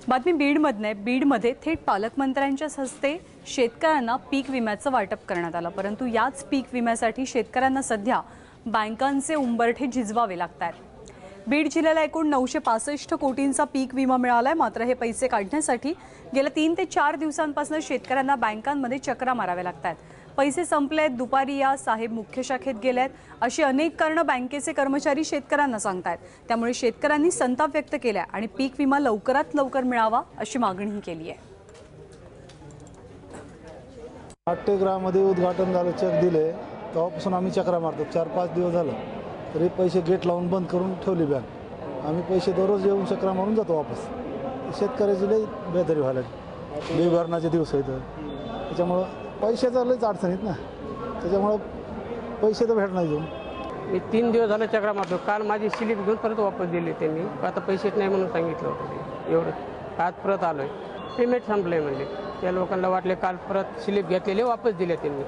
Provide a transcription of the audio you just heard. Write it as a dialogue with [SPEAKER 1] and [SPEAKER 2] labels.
[SPEAKER 1] बातमी बीडमधून आहे। बीडमध्ये थेट पालकमंत्र्यांच्या हस्ते शेतकऱ्यांना पीक विम्याचं वाटप करण्यात आलं, परंतु याच पीक विम्यासाठी शेतकऱ्यांना सध्या बँकांचे उंबरठे झिजवावे लागतात। बीड जिल्ह्याला एकूण 965 कोटींचा पीक विमा मिळालाय, मात्र हे पैसे काढण्यासाठी गेल्या 3 ते 4 दिवसांपासून शेतकऱ्यांना बँकांमध्ये चक्रा माराव्या लागतात। पैसे संपलेत, दुपारी या, साहेब मुख्य शाखेत गेलेत, अशी अनेक कारणं बँकेचे कर्मचारी शेतकऱ्यांना सांगतात। त्यामुळे शेतकऱ्यांनी संताप व्यक्त केला आणि पीक विमा लवकरात लवकर मिळावा अशी मागणीही केली आहे।
[SPEAKER 2] नाट्यगृहामध्ये उद्घाटन झालं, चेक दिले, तेव्हापासून आम्ही चक्रा मारतो। 4-5 दिवस झालं तरी पैसे गेट लावून बंद करून ठेवली बँक। आम्ही पैसे दररोज येऊन चक्रा मारून जातो वापस। शेतकऱ्याची लई बेजारी व्हायला लागली, बेभरणाचे दिवस आहेत, त्याच्यामुळं पैशाचा लईच अडचणीत ना, त्याच्यामुळं पैसे तर भेटणार घेऊन।
[SPEAKER 3] मी 3 दिवस झालं चक्रा मारतो। काल माझी स्लिप घेऊन परत वापस दिली त्यांनी, आता पैसेच नाही म्हणून सांगितलं होतं। एवढं आज परत आलोय, पेमेंट संपलंय म्हणजे त्या लोकांना वाटले काल परत स्लिप घेतलेले वापस दिले त्यांनी।